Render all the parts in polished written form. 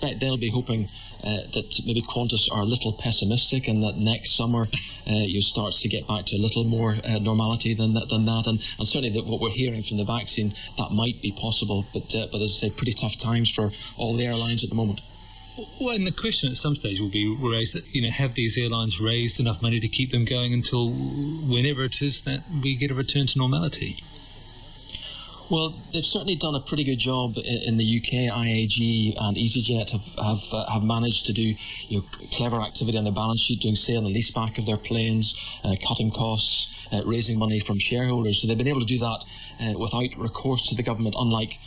suspect they'll be hoping that maybe Qantas are a little pessimistic, and that next summer you start to get back to a little more normality than that. And certainly that what we're hearing from the vaccine, that might be possible. But as I say, pretty tough times for all the airlines at the moment. Well, and the question at some stage will be raised that, have these airlines raised enough money to keep them going until whenever it is that we get a return to normality? Well, they've certainly done a pretty good job in the UK. IAG and EasyJet have managed to do clever activity on their balance sheet, doing sale and lease back of their planes, cutting costs, raising money from shareholders. So they've been able to do that without recourse to the government, unlike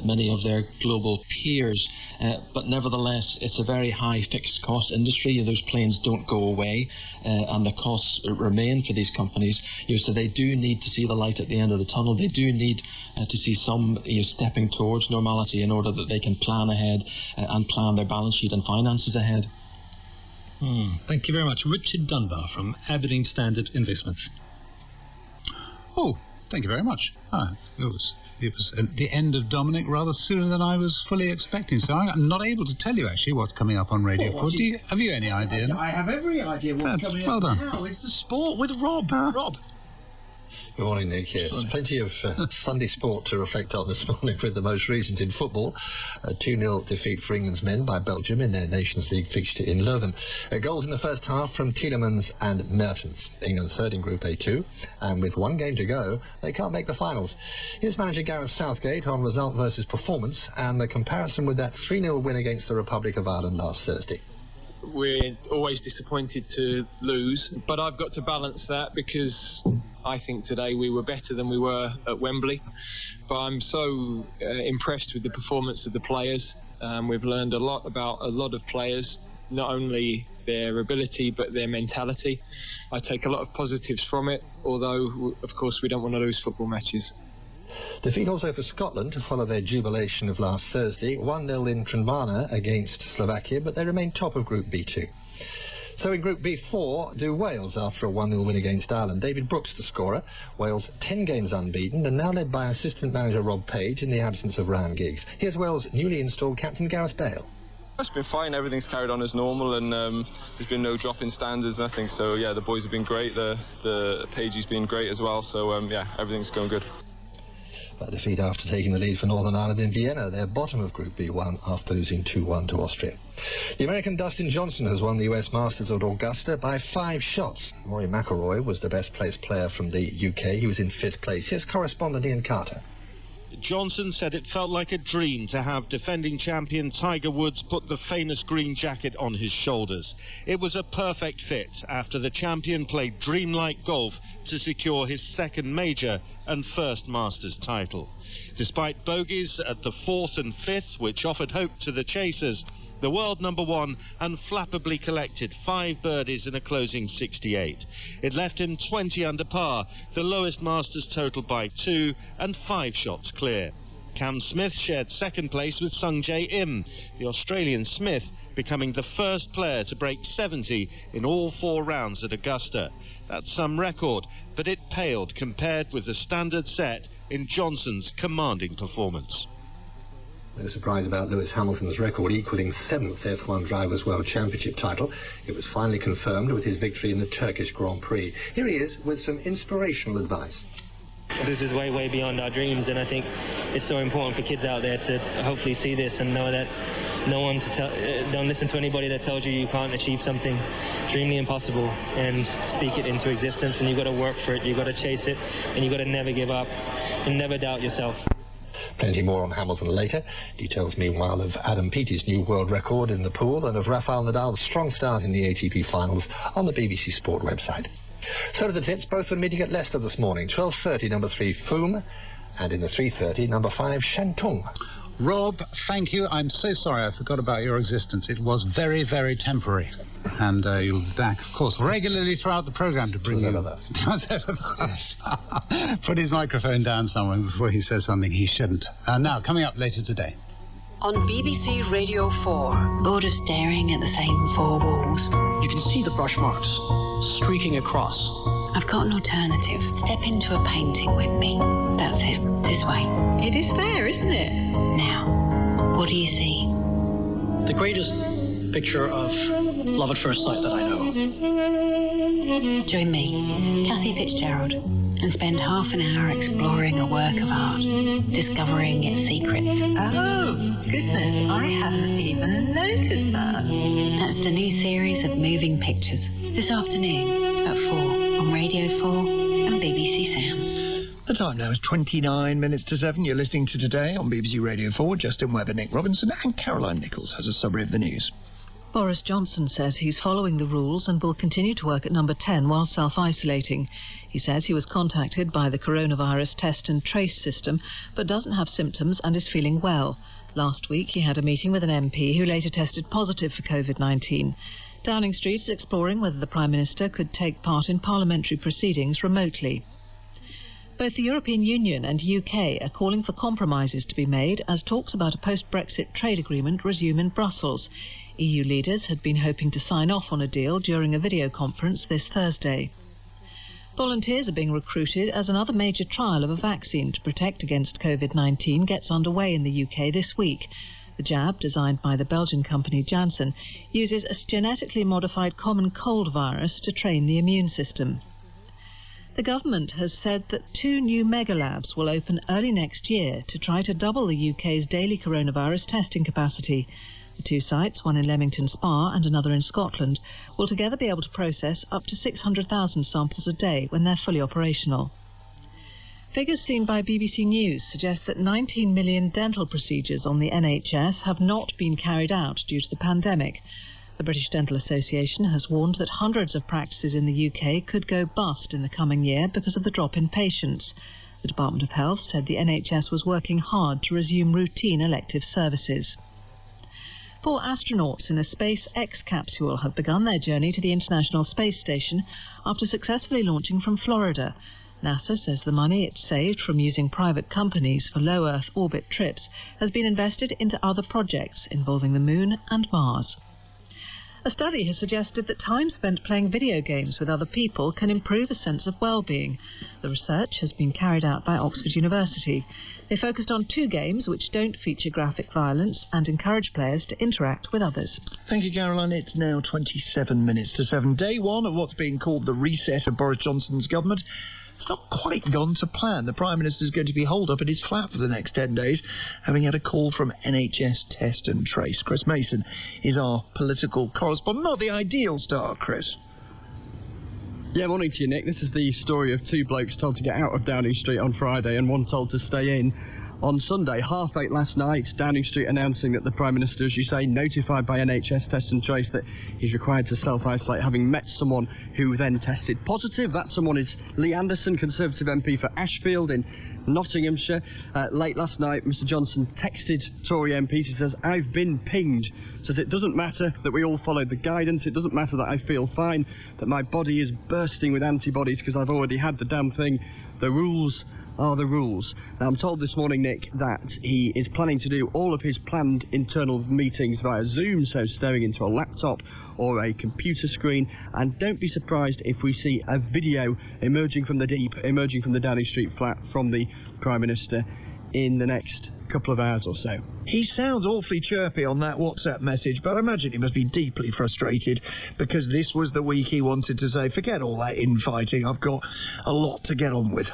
many of their global peers. But nevertheless, it's a very high fixed cost industry. Those planes don't go away, and the costs remain for these companies. So they do need to see the light at the end of the tunnel. They do need to see some stepping towards normality in order that they can plan ahead and plan their balance sheet and finances ahead. Thank you very much. Richard Dunbar from Aberdeen Standard Investments. Oh, thank you very much. It was at the end of Dominic rather sooner than I was fully expecting, so I'm not able to tell you actually what's coming up on Radio 4. Have you any idea? I have every idea what's coming up now. It's the sport with Rob. Rob. Good morning, Nick. Yes, plenty of Sunday sport to reflect on this morning with the most recent in football. A 2-0 defeat for England's men by Belgium in their Nations League fixture in Leuven. Goals in the first half from Tielemans and Mertens. England third in Group A2, and with one game to go, they can't make the finals. Here's manager Gareth Southgate on result versus performance and the comparison with that 3-0 win against the Republic of Ireland last Thursday. We're always disappointed to lose, but I've got to balance that because I think today we were better than we were at Wembley. But I'm so impressed with the performance of the players. We've learned a lot about a lot of players, not only their ability but their mentality. I take a lot of positives from it, although of course we don't want to lose football matches. Defeat also for Scotland to follow their jubilation of last Thursday. 1-0 in Trnavana against Slovakia, but they remain top of Group B2. So in Group B4, do Wales after a 1-0 win against Ireland. David Brooks the scorer. Wales 10 games unbeaten and now led by assistant manager Rob Page in the absence of Ryan Giggs. Here's Wales' newly installed captain Gareth Bale. It's been fine, everything's carried on as normal, and there's been no drop in standards, nothing. So yeah, the boys have been great, the Pagey's been great as well, so yeah, everything's going good. A defeat after taking the lead for Northern Ireland in Vienna. They're bottom of Group B1 after losing 2-1 to Austria. The American Dustin Johnson has won the US Masters at Augusta by 5 shots. Rory McIlroy was the best placed player from the UK. He was in 5th place. Here's correspondent Ian Carter. Johnson said it felt like a dream to have defending champion Tiger Woods put the famous green jacket on his shoulders. It was a perfect fit after the champion played dreamlike golf to secure his 2nd major and 1st Masters title. Despite bogeys at the 4th and 5th, which offered hope to the chasers, the world #1 unflappably collected 5 birdies in a closing 68. It left him 20 under par, the lowest Masters total by 2 and 5 shots clear. Cam Smith shared 2nd place with Sung Jae Im, the Australian Smith becoming the first player to break 70 in all 4 rounds at Augusta. That's some record, but it paled compared with the standard set in Johnson's commanding performance. No surprise about Lewis Hamilton's record equalling 7th F1 Drivers' World Championship title. It was finally confirmed with his victory in the Turkish Grand Prix. Here he is with some inspirational advice. This is way, way beyond our dreams, and I think it's so important for kids out there to hopefully see this and know that don't listen to anybody that tells you you can't achieve something extremely impossible, and speak it into existence. And you've got to work for it, you've got to chase it, and you've got to never give up and never doubt yourself. Plenty more on Hamilton later. Details, meanwhile, of Adam Peaty's new world record in the pool and of Rafael Nadal's strong start in the ATP finals on the BBC Sport website. So to the tips, both were meeting at Leicester this morning. 12:30, number 3, Foom, and in the 3:30, number 5, Shantung. Rob, thank you. I'm so sorry I forgot about your existence. It was very, very temporary. And you'll be back, of course, regularly throughout the programme to bring you... Put his microphone down somewhere before he says something he shouldn't. Now, coming up later today. On BBC Radio 4, all just staring at the same 4 walls. You can see the brush marks streaking across. I've got an alternative. Step into a painting with me. That's it. This way. It is there, isn't it? Now, what do you see? the greatest picture of love at first sight that I know. Join me, Kathy Fitzgerald, and spend half an hour exploring a work of art, discovering its secrets. Oh, goodness, I hadn't even noticed that. That's the new series of moving pictures, this afternoon at 4 on Radio 4 and BBC Sounds. The time now is 29 minutes to 7. You're listening to Today on BBC Radio 4. Justin Webber, Nick Robinson and Caroline Nichols has a summary of the news. Boris Johnson says he's following the rules and will continue to work at number 10 while self-isolating. He says he was contacted by the coronavirus test and trace system but doesn't have symptoms and is feeling well. Last week he had a meeting with an MP who later tested positive for COVID-19. Downing Street is exploring whether the Prime Minister could take part in parliamentary proceedings remotely. Both the European Union and UK are calling for compromises to be made as talks about a post-Brexit trade agreement resume in Brussels. EU leaders had been hoping to sign off on a deal during a video conference this Thursday. Volunteers are being recruited as another major trial of a vaccine to protect against COVID-19 gets underway in the UK this week. The jab, designed by the Belgian company Janssen, uses a genetically modified common cold virus to train the immune system. The government has said that 2 new mega labs will open early next year to try to double the UK's daily coronavirus testing capacity. The 2 sites, one in Leamington Spa and another in Scotland, will together be able to process up to 600,000 samples a day when they're fully operational. Figures seen by BBC News suggest that 19 million dental procedures on the NHS have not been carried out due to the pandemic. The British Dental Association has warned that hundreds of practices in the UK could go bust in the coming year because of the drop in patients. The Department of Health said the NHS was working hard to resume routine elective services. 4 astronauts in a SpaceX capsule have begun their journey to the International Space Station after successfully launching from Florida. NASA says the money it saved from using private companies for low Earth orbit trips has been invested into other projects involving the Moon and Mars. A study has suggested that time spent playing video games with other people can improve a sense of well-being. The research has been carried out by Oxford University. They focused on 2 games which don't feature graphic violence and encourage players to interact with others. Thank you, Caroline. It's now 27 minutes to 7. Day 1 of what's being called the reset of Boris Johnson's government. It's not quite gone to plan. The Prime Minister is going to be holed up at his flat for the next 10 days, having had a call from NHS Test and Trace. Chris Mason is our political correspondent. Not the ideal start, Chris. Yeah, morning to you, Nick. This is the story of 2 blokes told to get out of Downing Street on Friday and one told to stay in on Sunday. 8:30 last night, Downing Street announcing that the Prime Minister, as you say, notified by NHS Test and Trace that he's required to self-isolate, having met someone who then tested positive. That someone is Lee Anderson, Conservative MP for Ashfield in Nottinghamshire. Late last night, Mr Johnson texted Tory MPs. He says, "I've been pinged." Says, "It doesn't matter that we all followed the guidance. It doesn't matter that I feel fine, that my body is bursting with antibodies because I've already had the damn thing. The rules are the rules." Now, I'm told this morning, Nick, that he is planning to do all of his planned internal meetings via Zoom, so staring into a laptop or a computer screen, and don't be surprised if we see a video emerging from the deep, emerging from the Downing Street flat from the Prime Minister in the next couple of hours or so. He sounds awfully chirpy on that WhatsApp message, but I imagine he must be deeply frustrated because this was the week he wanted to say, forget all that infighting, I've got a lot to get on with.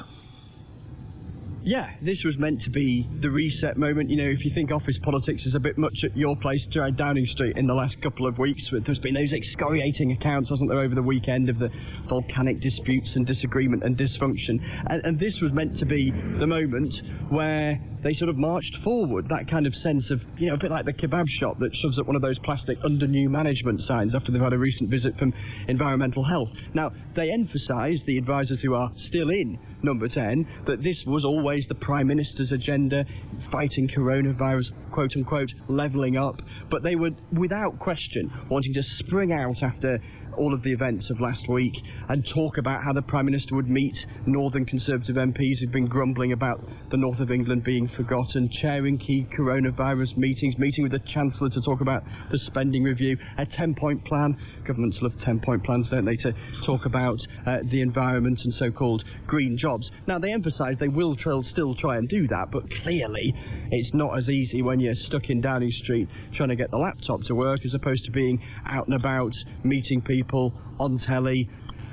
Yeah, this was meant to be the reset moment. You know, if you think office politics is a bit much at your place, Downing Street, in the last couple of weeks, there's been those excoriating accounts, hasn't there, over the weekend of the volcanic disputes and disagreement and dysfunction. And this was meant to be the moment where they sort of marched forward, that kind of sense of, you know, a bit like the kebab shop that shoves up one of those plastic under new management signs after they've had a recent visit from Environmental Health. Now, they emphasised, the advisers who are still in number 10, that this was always the Prime Minister's agenda, fighting coronavirus, quote-unquote, levelling up, but they were, without question, wanting to spring out after all of the events of last week and talk about how the Prime Minister would meet Northern Conservative MPs who've been grumbling about the north of England being forgotten, chairing key coronavirus meetings, meeting with the Chancellor to talk about the spending review, a 10-point plan. Governments love 10-point plans, don't they, to talk about the environment and so-called green jobs. Now, they emphasise they will still try and do that, but clearly it's not as easy when you're stuck in Downing Street trying to get the laptop to work as opposed to being out and about, meeting people on telly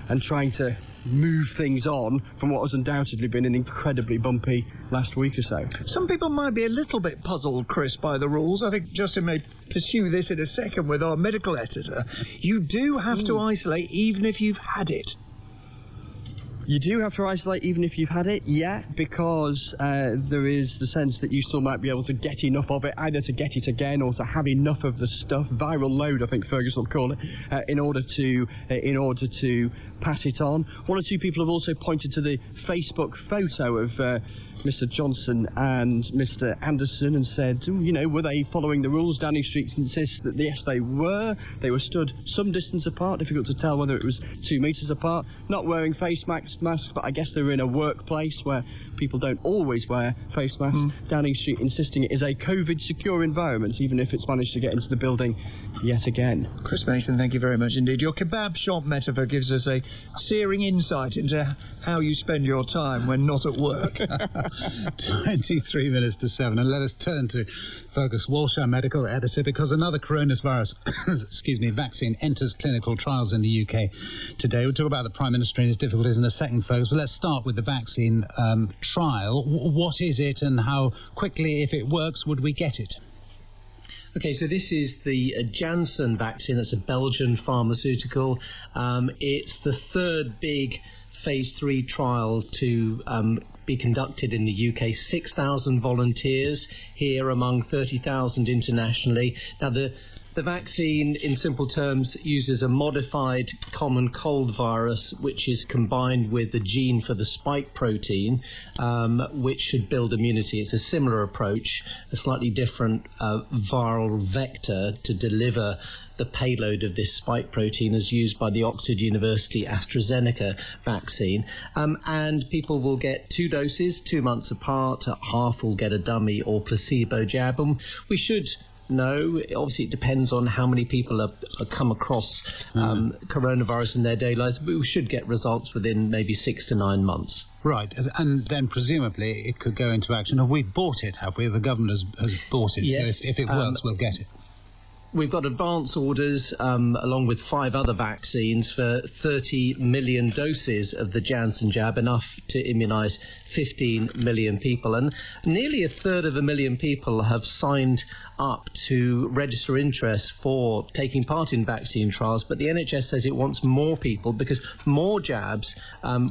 and trying to move things on from what has undoubtedly been an incredibly bumpy last week or so. Some people might be a little bit puzzled, Chris, by the rules. I think Justin may pursue this in a second with our medical editor. You do have to isolate even if you've had it. You do have to isolate even if you've had it, yeah, because there is the sense that you still might be able to get enough of it, either to get it again or to have enough of the stuff, viral load, I think Fergus will call it, in order to pass it on. One or two people have also pointed to the Facebook photo of Mr. Johnson and Mr. Anderson and said, you know, were they following the rules? Downing Street insists that yes, they were. They were stood some distance apart, difficult to tell whether it was 2 metres apart, not wearing face masks, but I guess they were in a workplace where people don't always wear face masks. Downing Street insisting it is a COVID-secure environment, even if it's managed to get into the building yet again. Chris Mason, thank you very much indeed. Your kebab shop metaphor gives us a searing insight into how you spend your time when not at work. 23 minutes to 7, and let us turn to Fergus Walsh, our medical editor, because another coronavirus vaccine enters clinical trials in the UK today. We'll talk about the Prime Minister and his difficulties in a second, Fergus, but let's start with the vaccine trial. What is it, and how quickly, if it works, would we get it? Okay, so this is the Janssen vaccine. That's a Belgian pharmaceutical. It's the third big phase 3 trial to be conducted in the UK. 6,000 volunteers here among 30,000 internationally. Now, the vaccine, in simple terms, uses a modified common cold virus, which is combined with the gene for the spike protein, which should build immunity. It's a similar approach, a slightly different viral vector to deliver the payload of this spike protein as used by the Oxford University AstraZeneca vaccine. And people will get 2 doses, 2 months apart. Half will get a dummy or placebo jab. And we should know, obviously it depends on how many people have come across coronavirus in their daily lives, but we should get results within maybe 6 to 9 months. Right, and then presumably it could go into action. Have we bought it, have we? The government has bought it, yes. So if it works, we'll get it. We've got advance orders, along with 5 other vaccines, for 30 million doses of the Janssen jab, enough to immunise 15 million people. And nearly 1/3 people have signed up to register interest for taking part in vaccine trials, but the NHS says it wants more people because more jabs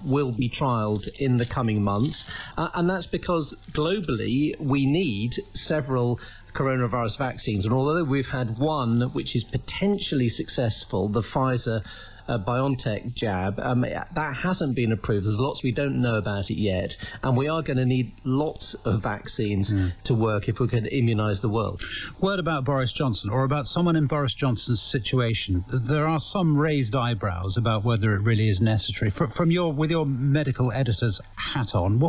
will be trialled in the coming months. And that's because globally we need several coronavirus vaccines, and although we've had one which is potentially successful, the Pfizer BioNTech jab, that hasn't been approved. There's lots we don't know about it yet, and we are going to need lots of vaccines to work if we're going to immunise the world. Word about Boris Johnson, or about someone in Boris Johnson's situation. There are some raised eyebrows about whether it really is necessary. With your medical editor's hat on,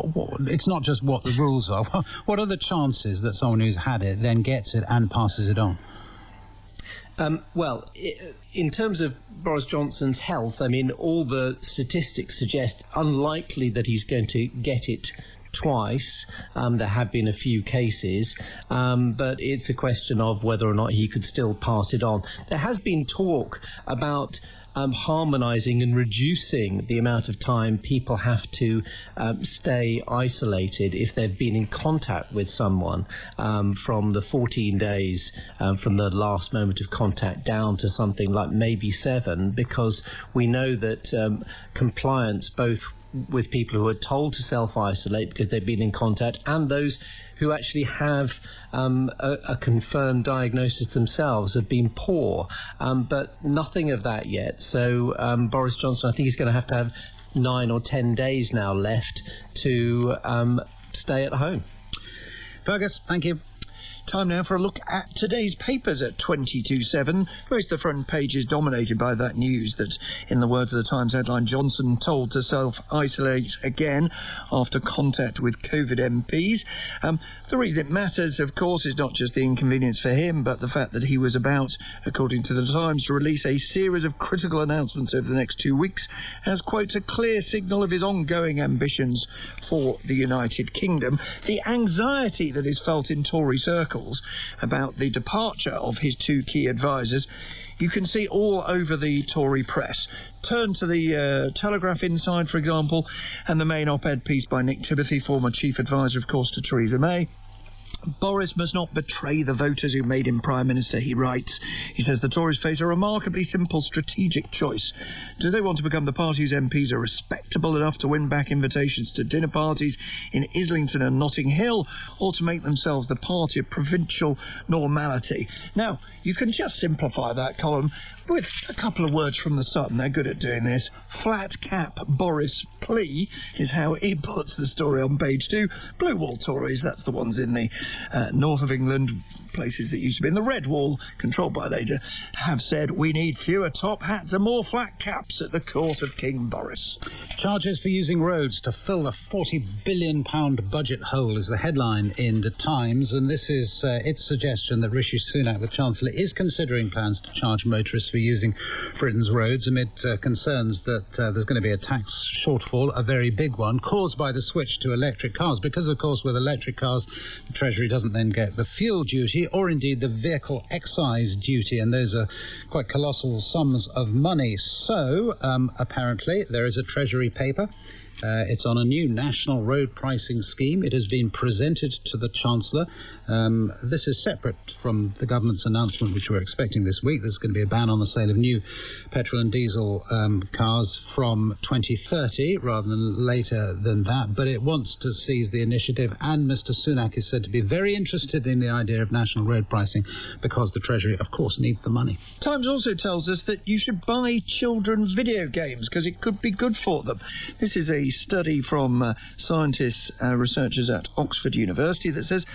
it's not just what the rules are. What are the chances that someone who's had it then gets it and passes it on? Well, in terms of Boris Johnson's health, I mean, all the statistics suggest unlikely that he's going to get it twice. There have been a few cases, but it's a question of whether or not he could still pass it on. There has been talk about harmonising and reducing the amount of time people have to stay isolated if they've been in contact with someone, from the 14 days from the last moment of contact down to something like maybe 7, because we know that compliance, both with people who are told to self-isolate because they've been in contact and those who actually have a confirmed diagnosis themselves, have been poor, but nothing of that yet. So Boris Johnson, I think, is going to have 9 or 10 days now left to stay at home. Fergus, thank you. Time now for a look at today's papers at 22:07. Most of the front page is dominated by that news that, in the words of the Times headline, Johnson told to self-isolate again after contact with COVID MPs. The reason it matters, of course, is not just the inconvenience for him, but the fact that he was about, according to the Times, to release a series of critical announcements over the next 2 weeks as, quote, a clear signal of his ongoing ambitions for the United Kingdom. The anxiety that is felt in Tory circles about the departure of his two key advisers you can see all over the Tory press. Turn to the Telegraph Inside, for example, and the main op-ed piece by Nick Timothy, former chief advisor, of course, to Theresa May. Boris must not betray the voters who made him Prime Minister, he writes. He says the Tories face a remarkably simple strategic choice. Do they want to become the party whose MPs are respectable enough to win back invitations to dinner parties in Islington and Notting Hill, or to make themselves the party of provincial normality? Now, you can just simplify that column with a couple of words from the Sun. They're good at doing this. Flat cap Boris plea is how he puts the story on page 2. Blue wall Tories, that's the ones in the north of England, places that used to be in the red wall, controlled by Labour, have said we need fewer top hats and more flat caps at the court of King Boris. Charges for using roads to fill the £40 billion budget hole is the headline in the Times, and this is its suggestion that Rishi Sunak, the Chancellor, is considering plans to charge motorists for using Britain's roads amid concerns that there's going to be a tax shortfall, a very big one, caused by the switch to electric cars, because, of course, with electric cars, the Treasury doesn't then get the fuel duty or indeed the vehicle excise duty, and those are quite colossal sums of money. So, apparently, there is a Treasury paper. It's on a new national road pricing scheme. It has been presented to the Chancellor. This is separate from the government's announcement, which we're expecting this week. There's going to be a ban on the sale of new petrol and diesel cars from 2030 rather than later than that. But it wants to seize the initiative, and Mr. Sunak is said to be very interested in the idea of national road pricing because the Treasury, of course, needs the money. Times also tells us that you should buy children video games because it could be good for them. This is a study from scientists, researchers at Oxford University that says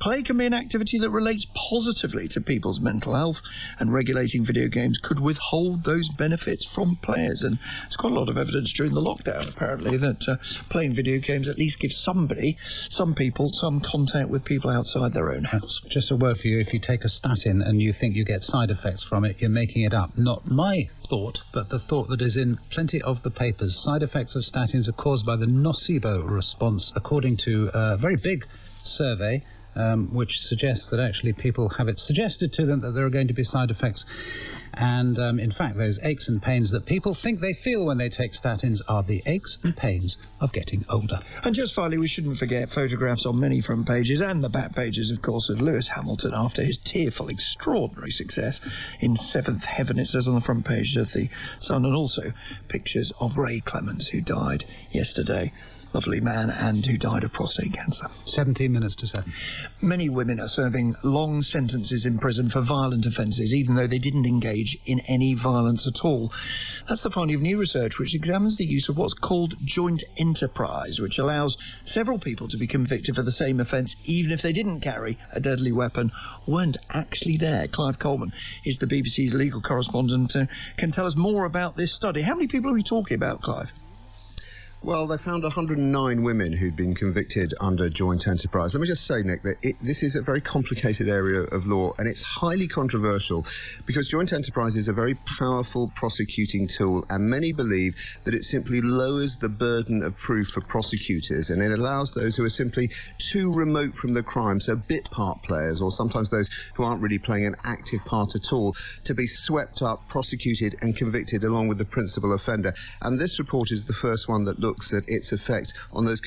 play can be an activity that relates positively to people's mental health, and regulating video games could withhold those benefits from players. And there's quite a lot of evidence during the lockdown, apparently, that playing video games at least gives some people, some contact with people outside their own house. Just a word for you, if you take a statin and you think you get side effects from it, you're making it up. Not my thought, but the thought that is in plenty of the papers. Side effects of statins are caused by the nocebo response, according to a very big survey which suggests that actually people have it suggested to them that there are going to be side effects. And in fact, those aches and pains that people think they feel when they take statins are the aches and pains of getting older. And just finally, we shouldn't forget photographs on many front pages and the back pages, of course, of Lewis Hamilton after his tearful, extraordinary success in Seventh Heaven, it says on the front page of the Sun, and also pictures of Ray Clements, who died yesterday. Lovely man, and who died of prostate cancer. 17 minutes to 7. Many women are serving long sentences in prison for violent offences, even though they didn't engage in any violence at all. That's the finding of new research which examines the use of what's called joint enterprise, which allows several people to be convicted for the same offence, even if they didn't carry a deadly weapon, weren't actually there. Clive Coleman is the BBC's legal correspondent, can tell us more about this study. How many people are we talking about, Clive? Well, they found 109 women who'd been convicted under joint enterprise. Let me just say, Nick, that this is a very complicated area of law, and it's highly controversial because joint enterprise is a very powerful prosecuting tool, and many believe that it simply lowers the burden of proof for prosecutors, and it allows those who are simply too remote from the crime, so bit part players, or sometimes those who aren't really playing an active part at all, to be swept up, prosecuted and convicted along with the principal offender. And this report is the first one that looks at its effect on those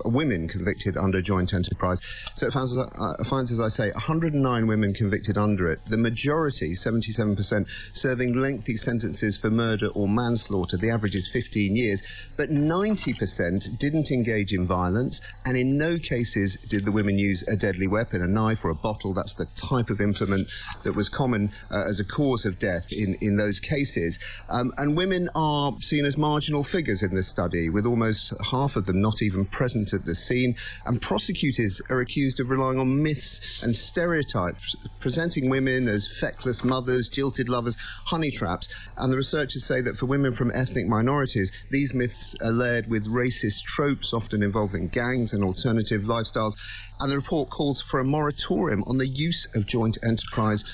women convicted under joint enterprise. So it finds, as I say, 109 women convicted under it. The majority, 77%, serving lengthy sentences for murder or manslaughter. The average is 15 years. But 90% didn't engage in violence, and in no cases did the women use a deadly weapon, a knife or a bottle. That's the type of implement that was common as a cause of death in those cases. And women are seen as marginal figures in this study, with almost half of them not even present at the scene, and prosecutors are accused of relying on myths and stereotypes, presenting women as feckless mothers, jilted lovers, honey traps, and the researchers say that for women from ethnic minorities, these myths are layered with racist tropes, often involving gangs and alternative lifestyles, and the report calls for a moratorium on the use of joint enterprise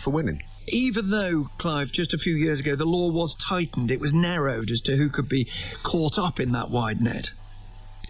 for women. Even though, Clive, just a few years ago, the law was tightened, it was narrowed as to who could be caught up in that wide net.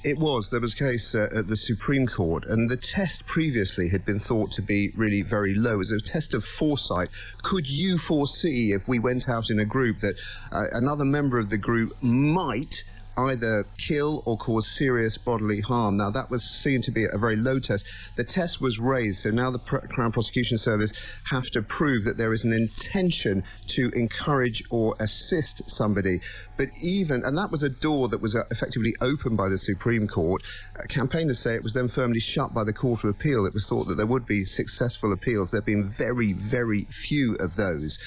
It was. There was a case at the Supreme Court, and the test previously had been thought to be really very low. It was a test of foresight. Could you foresee, if we went out in a group, that another member of the group might either kill or cause serious bodily harm? Now, that was seen to be a very low test. The test was raised, so now the Crown Prosecution Service have to prove that there is an intention to encourage or assist somebody. But and that was a door that was effectively opened by the Supreme Court. Campaigners say it was then firmly shut by the Court of Appeal. It was thought that there would be successful appeals. There have been very, very few of those.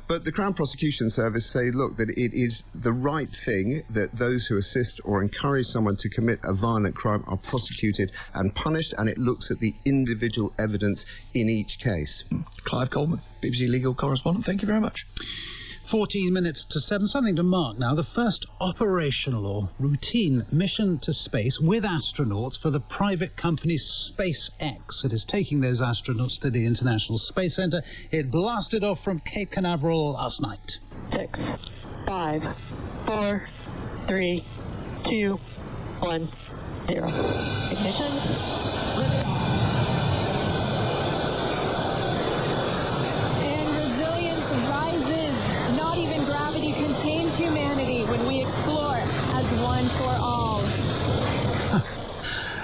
But the Crown Prosecution Service say, look, that it is the right thing that those who assist or encourage someone to commit a violent crime are prosecuted and punished, and it looks at the individual evidence in each case. Clive Coleman, BBC legal correspondent, thank you very much. 14 minutes to 7, something to mark now. The first operational or routine mission to space with astronauts for the private company SpaceX. It is taking those astronauts to the International Space Centre. It blasted off from Cape Canaveral last night. 6, 5, 4, 3, 2, 1, 0. Ignition. Liftoff. And resilience rises. Not even gravity contains humanity when we explore as one for all.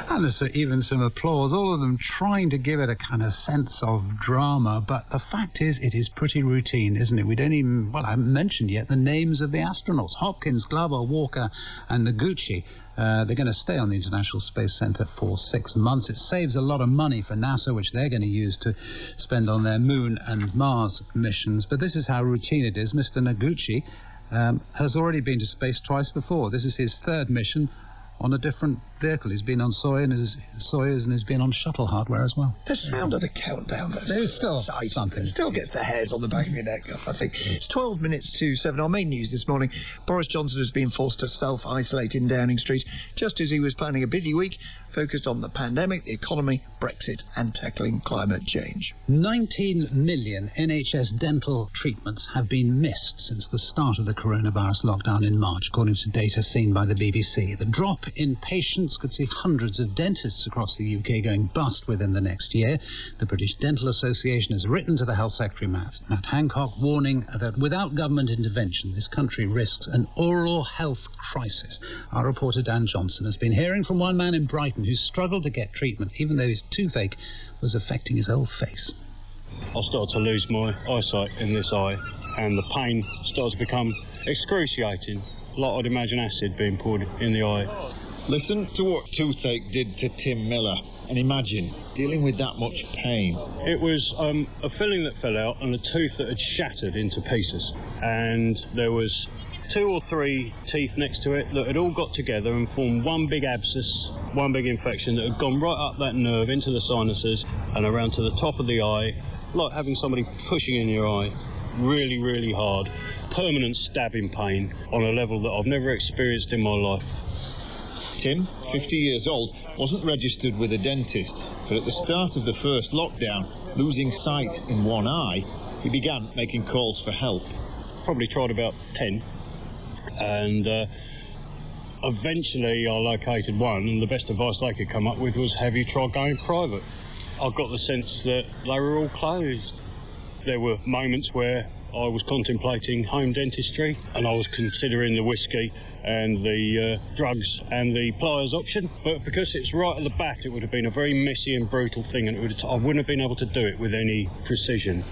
And there's even some applause, all of them trying to give it a kind of sense of drama, but the fact is, it is pretty routine, isn't it? We don't even, well, I haven't mentioned yet the names of the astronauts. Hopkins, Glover, Walker and Noguchi. They're going to stay on the International Space Centre for 6 months. It saves a lot of money for NASA, which they're going to use to spend on their Moon and Mars missions. But this is how routine it is. Mr. Noguchi has already been to space twice before. This is his third mission on a different vehicle. He's been on Soyuz and he's been on shuttle hardware as well. The sound of the countdown. There's still something. It still gets the hairs on the back of your neck, I think. It's 12 minutes to 7. Our main news this morning. Boris Johnson has been forced to self-isolate in Downing Street just as he was planning a busy week focused on the pandemic, the economy, Brexit and tackling climate change. 19 million NHS dental treatments have been missed since the start of the coronavirus lockdown in March, according to data seen by the BBC. The drop in patients could see hundreds of dentists across the UK going bust within the next year. The British Dental Association has written to the Health Secretary, Matt Hancock, warning that without government intervention, this country risks an oral health crisis. Our reporter Dan Johnson has been hearing from one man in Brighton who struggled to get treatment, even though his toothache was affecting his whole face. I started to lose my eyesight in this eye, and the pain started to become excruciating, like I'd imagine acid being poured in the eye. Listen to what toothache did to Tim Miller, and imagine dealing with that much pain. It was a filling that fell out and a tooth that had shattered into pieces, and there was 2 or 3 teeth next to it that had all got together and formed one big abscess, one big infection that had gone right up that nerve into the sinuses and around to the top of the eye, like having somebody pushing in your eye, really, really hard. Permanent stabbing pain on a level that I've never experienced in my life. Tim, 50 years old, wasn't registered with a dentist, but at the start of the first lockdown, losing sight in one eye, he began making calls for help. Probably tried about 10. And eventually I located one, and the best advice they could come up with was, have you tried going private? I got the sense that they were all closed. There were moments where I was contemplating home dentistry, and I was considering the whiskey and the drugs and the pliers option, but because it's right at the back, it would have been a very messy and brutal thing, and I wouldn't have been able to do it with any precision.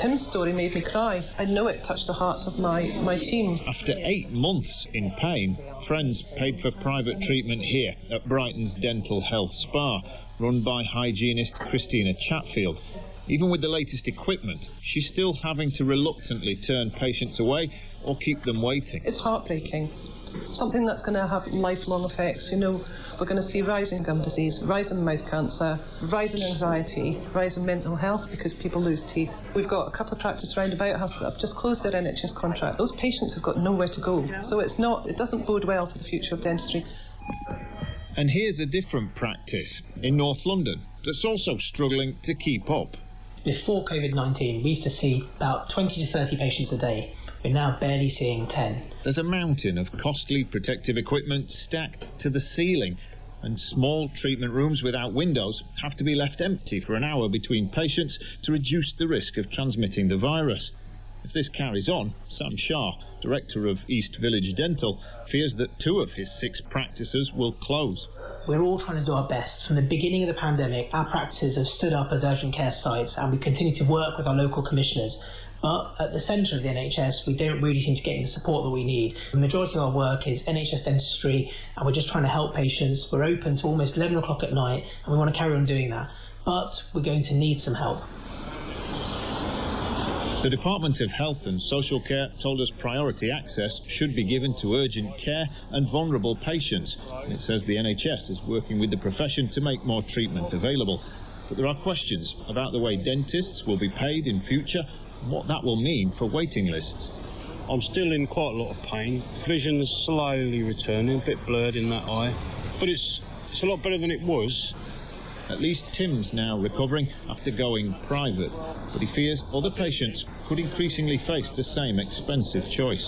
Tim's story made me cry. I know it touched the hearts of my team. After 8 months in pain, friends paid for private treatment here at Brighton's Dental Health Spa, run by hygienist Christina Chatfield. Even with the latest equipment, she's still having to reluctantly turn patients away or keep them waiting. It's heartbreaking. something that's going to have lifelong effects. You know, we're going to see rising gum disease, rising mouth cancer, rising anxiety, rising mental health because people lose teeth. We've got a couple of practices round about us that have just closed their NHS contract. Those patients have got nowhere to go. So it doesn't bode well for the future of dentistry. And here's a different practice in North London that's also struggling to keep up. Before COVID-19, we used to see about 20 to 30 patients a day. We're now barely seeing 10. There's a mountain of costly protective equipment stacked to the ceiling, and small treatment rooms without windows have to be left empty for an hour between patients to reduce the risk of transmitting the virus. If this carries on, Sam Shah, director of East Village Dental, fears that 2 of his 6 practices will close. We're all trying to do our best. From the beginning of the pandemic, our practices have stood up as urgent care sites, and we continue to work with our local commissioners. But at the centre of the NHS, we don't really seem to get the support that we need. The majority of our work is NHS dentistry, and we're just trying to help patients. We're open to almost 11 o'clock at night, and we want to carry on doing that. But we're going to need some help. The Department of Health and Social Care told us priority access should be given to urgent care and vulnerable patients. And it says the NHS is working with the profession to make more treatment available. But there are questions about the way dentists will be paid in future and what that will mean for waiting lists. I'm still in quite a lot of pain. Vision's slowly returning, a bit blurred in that eye. But it's a lot better than it was. At least Tim's now recovering after going private, but he fears other patients could increasingly face the same expensive choice.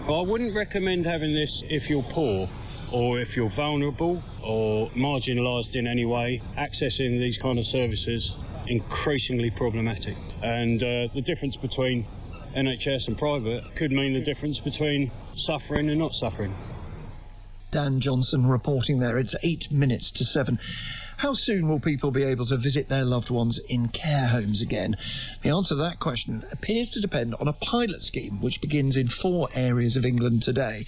I wouldn't recommend having this if you're poor, or if you're vulnerable, or marginalised in any way. Accessing these kind of services increasingly problematic, and the difference between NHS and private could mean the difference between suffering and not suffering. Dan Johnson reporting there. It's 8 minutes to 7. How soon will people be able to visit their loved ones in care homes again? The answer to that question appears to depend on a pilot scheme which begins in 4 areas of England today.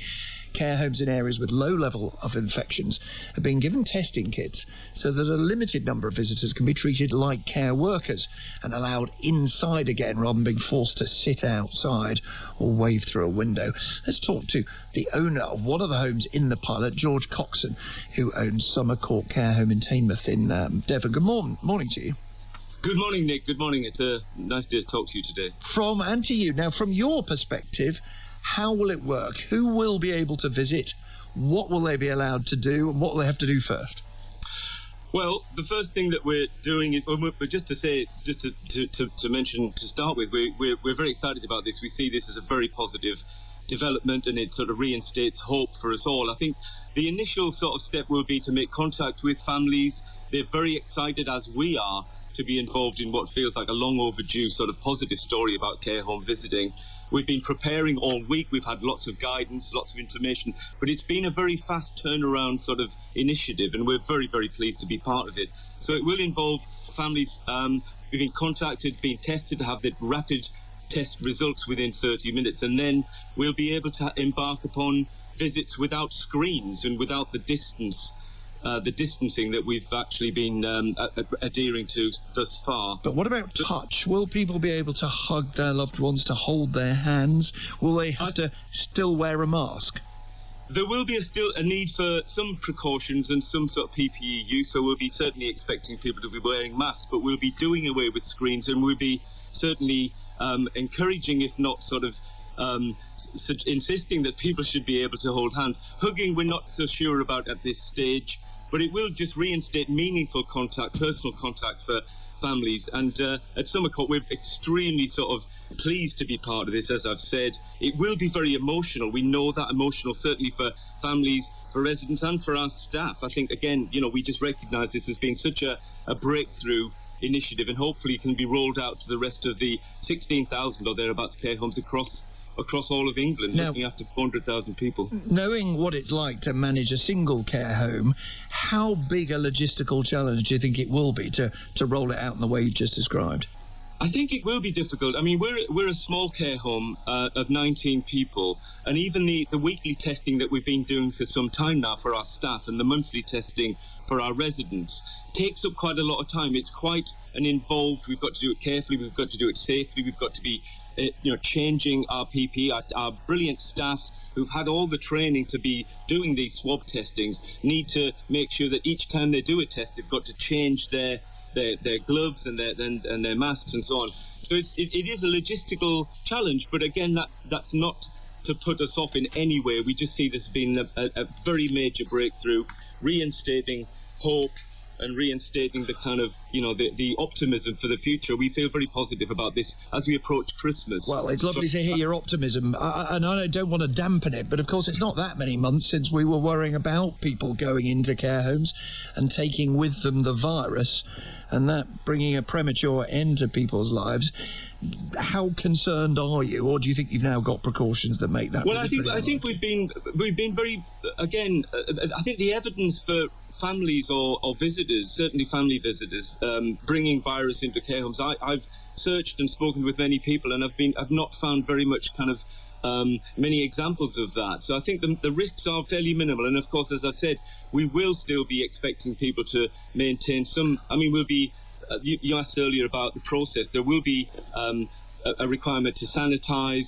Care homes in areas with low level of infections have been given testing kits so that a limited number of visitors can be treated like care workers and allowed inside again rather than being forced to sit outside or wave through a window. Let's talk to the owner of one of the homes in the pilot, George Coxon, who owns Summer Court Care Home in Teignmouth in Devon. Good morning to you. Good morning, Nick. Good morning. It's nice to talk to you today. From and to you. Now, from your perspective, how will it work? Who will be able to visit? What will they be allowed to do? And what will they have to do first? Well, the first thing that we're doing is, just to mention to start with, we're very excited about this. We see this as a very positive development, and it sort of reinstates hope for us all. I think the initial sort of step will be to make contact with families. They're very excited, as we are, to be involved in what feels like a long overdue sort of positive story about care home visiting. We've been preparing all week. We've had lots of guidance, lots of information, but it's been a very fast turnaround sort of initiative, and we're very, very pleased to be part of it. So it will involve families being contacted, being tested, to have the rapid test results within 30 minutes, and then we'll be able to embark upon visits without screens and without the distancing that we've actually been adhering to thus far. But what about touch? Will people be able to hug their loved ones, to hold their hands? Will they have to still wear a mask? There will be still a need for some precautions and some sort of PPE use, so we'll be certainly expecting people to be wearing masks, but we'll be doing away with screens, and we'll be certainly encouraging, if not sort of insisting that people should be able to hold hands. Hugging, we're not so sure about at this stage, but it will just reinstate meaningful contact, personal contact for families. And at Summer Court, we're extremely sort of pleased to be part of this, as I've said. It will be very emotional. We know that emotional, certainly for families, for residents and for our staff. I think, again, you know, we just recognise this as being such a breakthrough initiative, and hopefully can be rolled out to the rest of the 16,000 or thereabouts care homes across all of England, now, looking after 400,000 people. Knowing what it's like to manage a single care home, how big a logistical challenge do you think it will be to roll it out in the way you just described? I think it will be difficult. I mean, we're a small care home of 19 people, and even the weekly testing that we've been doing for some time now for our staff and the monthly testing for our residents takes up quite a lot of time. It's quite an involved. We've got to do it carefully. We've got to do it safely. We've got to be, changing our PPE. Our brilliant staff who've had all the training to be doing these swab testings need to make sure that each time they do a test, they've got to change their gloves and their masks and so on. So it is a logistical challenge, but again, that's not to put us off in any way. We just see this being a very major breakthrough, reinstating hope and reinstating the kind of, the optimism for the future. We feel very positive about this as we approach Christmas. Well, it's lovely to hear your optimism, and I don't want to dampen it, but of course it's not that many months since we were worrying about people going into care homes and taking with them the virus, and that bringing a premature end to people's lives. How concerned are you, or do you think you've now got precautions that make that? Well, I think we've been very, again, I think the evidence for families or visitors, certainly family visitors, bringing virus into care homes. I've searched and spoken with many people, and I've not found very much kind of many examples of that. So I think the risks are fairly minimal. And of course, as I said, we will still be expecting people to maintain some. I mean, we'll be. You asked earlier about the process. There will be a requirement to sanitise,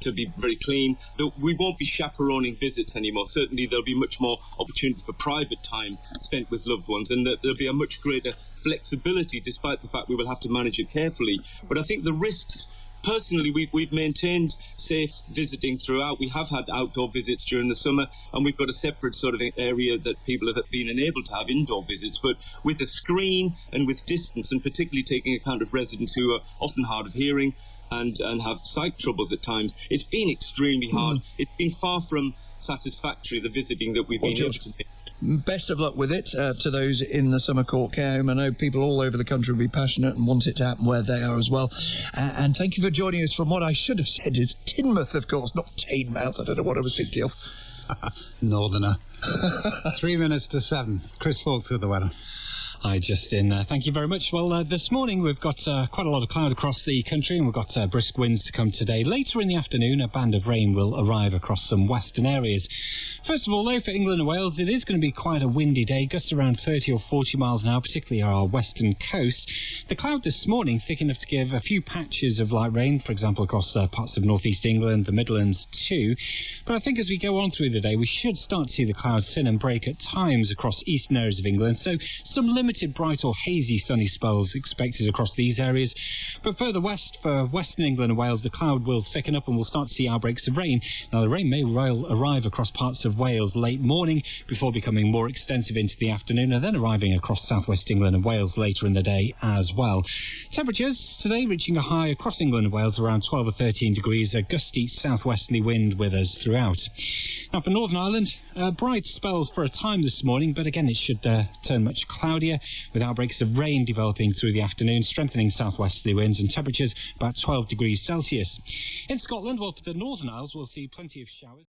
to be very clean. We won't be chaperoning visits anymore. Certainly there'll be much more opportunity for private time spent with loved ones, and there'll be a much greater flexibility, despite the fact we will have to manage it carefully. But I think the risks, personally, we've maintained safe visiting throughout. We have had outdoor visits during the summer, and we've got a separate sort of area that people have been enabled to have indoor visits. But with a screen and with distance, and particularly taking account of residents who are often hard of hearing and have sight troubles at times, it's been extremely hard. It's been far from satisfactory, the visiting that we've been able to do. Best of luck with it to those in the Summer Court Care Home. I know people all over the country will be passionate and want it to happen where they are as well. And thank you for joining us from what I should have said is Teignmouth, of course, not Teignmouth. I don't know what I was thinking of. Northerner. 3 minutes to 7. Chris Fawkes with the weather. Hi, Justin. Thank you very much. Well, this morning we've got quite a lot of cloud across the country, and we've got brisk winds to come today. Later in the afternoon, a band of rain will arrive across some western areas. First of all, though, for England and Wales, it is going to be quite a windy day, gusts around 30 or 40 miles an hour, particularly on our western coast. The cloud this morning thick enough to give a few patches of light rain, for example, across parts of northeast England, the Midlands too. But I think as we go on through the day, we should start to see the clouds thin and break at times across eastern areas of England. So some limited bright or hazy sunny spells expected across these areas. But further west, for western England and Wales, the cloud will thicken up and we'll start to see outbreaks of rain. Now, the rain may well arrive across parts of Wales late morning before becoming more extensive into the afternoon, and then arriving across southwest England and Wales later in the day as well. Temperatures today reaching a high across England and Wales around 12 or 13 degrees, a gusty southwesterly wind with us throughout. Now for Northern Ireland, bright spells for a time this morning, but again it should turn much cloudier with outbreaks of rain developing through the afternoon, strengthening southwesterly winds, and temperatures about 12 degrees Celsius. In Scotland, well, for the Northern Isles, we'll see plenty of showers.